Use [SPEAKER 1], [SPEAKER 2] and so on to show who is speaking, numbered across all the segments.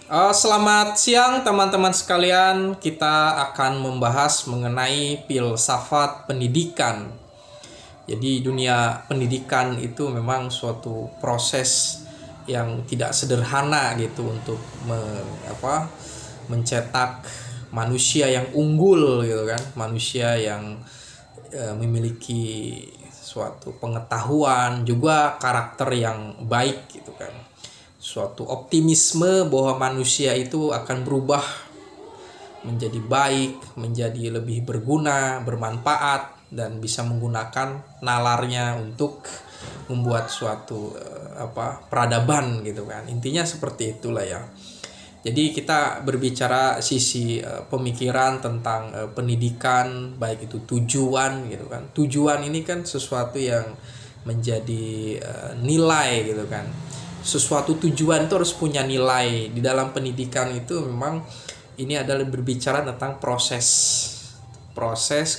[SPEAKER 1] Selamat siang teman-teman sekalian. Kita akan membahas mengenai filsafat pendidikan. Jadi dunia pendidikan itu memang suatu proses yang tidak sederhana gitu untuk mencetak manusia yang unggul gitu kan, manusia yang memiliki suatu pengetahuan juga karakter yang baik gitu kan, suatu optimisme bahwa manusia itu akan berubah menjadi baik, menjadi lebih berguna, bermanfaat, dan bisa menggunakan nalarnya untuk membuat suatu peradaban gitu kan. Intinya seperti itulah ya. Jadi kita berbicara sisi pemikiran tentang pendidikan, baik itu tujuan gitu kan. Tujuan ini kan sesuatu yang menjadi nilai gitu kan. Sesuatu tujuan itu harus punya nilai. Di dalam pendidikan itu memang ini adalah berbicara tentang proses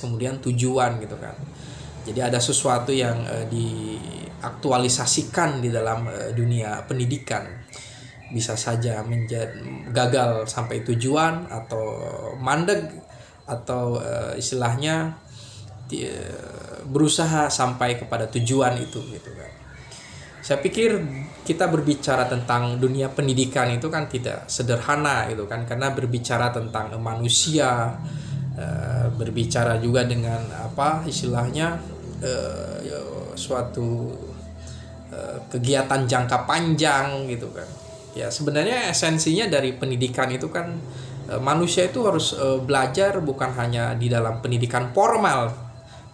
[SPEAKER 1] kemudian tujuan gitu kan. Jadi ada sesuatu yang diaktualisasikan di dalam dunia pendidikan. Bisa saja gagal sampai tujuan, atau mandek, atau istilahnya berusaha sampai kepada tujuan itu gitu kan. Saya pikir kita berbicara tentang dunia pendidikan itu kan tidak sederhana gitu kan, karena berbicara tentang manusia, berbicara juga dengan istilahnya suatu kegiatan jangka panjang gitu kan. Ya sebenarnya esensinya dari pendidikan itu kan manusia itu harus belajar bukan hanya di dalam pendidikan formal,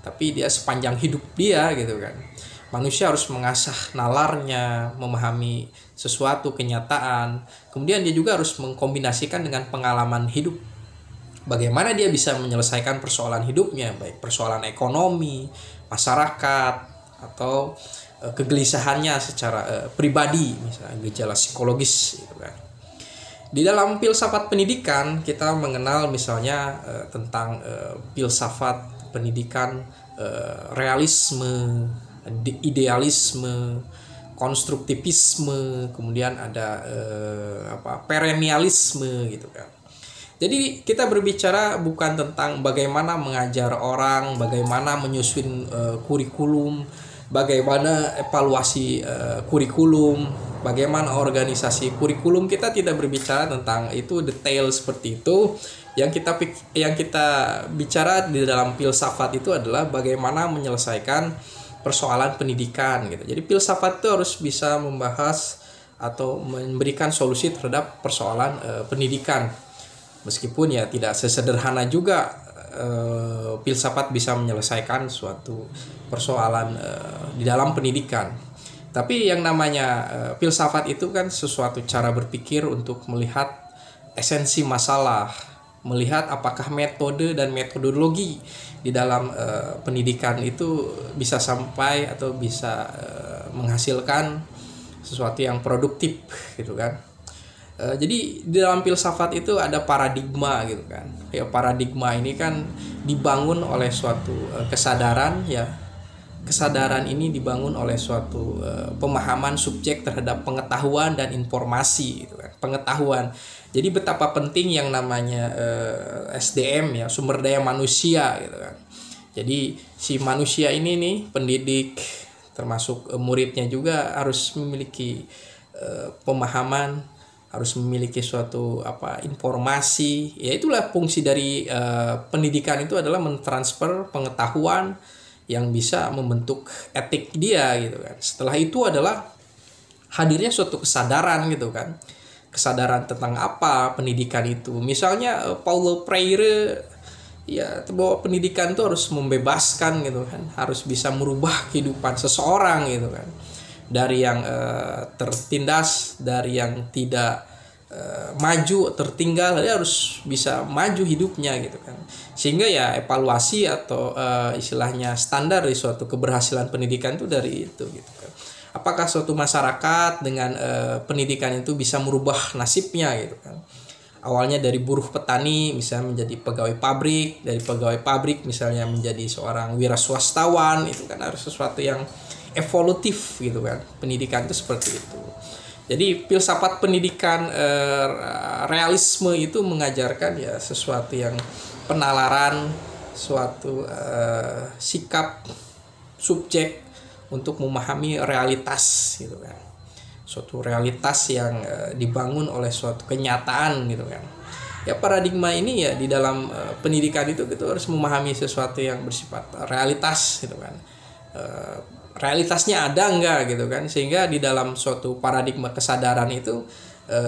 [SPEAKER 1] tapi dia sepanjang hidup dia gitu kan. Manusia harus mengasah nalarnya, memahami sesuatu kenyataan. Kemudian dia juga harus mengkombinasikan dengan pengalaman hidup. Bagaimana dia bisa menyelesaikan persoalan hidupnya, baik persoalan ekonomi, masyarakat, atau kegelisahannya secara pribadi, misalnya gejala psikologis gitu kan. Di dalam filsafat pendidikan kita mengenal misalnya tentang filsafat pendidikan, realisme, idealisme, konstruktivisme, kemudian ada perennialisme gitu kan. Jadi kita berbicara bukan tentang bagaimana mengajar orang, bagaimana menyusun kurikulum, bagaimana evaluasi kurikulum, bagaimana organisasi kurikulum. Kita tidak berbicara tentang itu detail seperti itu. Yang kita bicara di dalam filsafat itu adalah bagaimana menyelesaikan persoalan pendidikan gitu. Jadi filsafat itu harus bisa membahas atau memberikan solusi terhadap persoalan pendidikan. Meskipun ya tidak sesederhana juga filsafat bisa menyelesaikan suatu persoalan di dalam pendidikan. Tapi yang namanya filsafat itu kan sesuatu cara berpikir untuk melihat esensi masalah, melihat apakah metode dan metodologi di dalam pendidikan itu bisa sampai atau bisa menghasilkan sesuatu yang produktif gitu kan. Jadi di dalam filsafat itu ada paradigma gitu kan. Ya paradigma ini kan dibangun oleh suatu kesadaran ya. Kesadaran ini dibangun oleh suatu pemahaman subjek terhadap pengetahuan dan informasi gitu kan. Pengetahuan. Jadi betapa penting yang namanya SDM ya, sumber daya manusia gitu kan. Jadi si manusia ini nih, pendidik termasuk muridnya juga harus memiliki pemahaman, harus memiliki suatu informasi. Ya itulah fungsi dari pendidikan itu adalah mentransfer pengetahuan yang bisa membentuk etik dia gitu kan. Setelah itu adalah hadirnya suatu kesadaran gitu kan. Kesadaran tentang apa pendidikan itu. Misalnya Paulo Freire ya bahwa pendidikan itu harus membebaskan gitu kan, harus bisa merubah kehidupan seseorang gitu kan. Dari yang tertindas, dari yang tidak maju, tertinggal, dia harus bisa maju hidupnya gitu kan. Sehingga ya evaluasi atau istilahnya standar dari suatu keberhasilan pendidikan itu dari itu gitu kan. Apakah suatu masyarakat dengan pendidikan itu bisa merubah nasibnya gitu kan. Awalnya dari buruh petani misalnya menjadi pegawai pabrik, dari pegawai pabrik misalnya menjadi seorang wira swastawan, itu kan harus sesuatu yang evolutif gitu kan. Pendidikan itu seperti itu. Jadi filsafat pendidikan realisme itu mengajarkan ya sesuatu yang penalaran, suatu sikap subjek untuk memahami realitas gitu kan. Suatu realitas yang dibangun oleh suatu kenyataan gitu kan. Ya paradigma ini ya di dalam pendidikan itu kita harus memahami sesuatu yang bersifat realitas gitu kan. Realitasnya ada enggak gitu kan, sehingga di dalam suatu paradigma kesadaran itu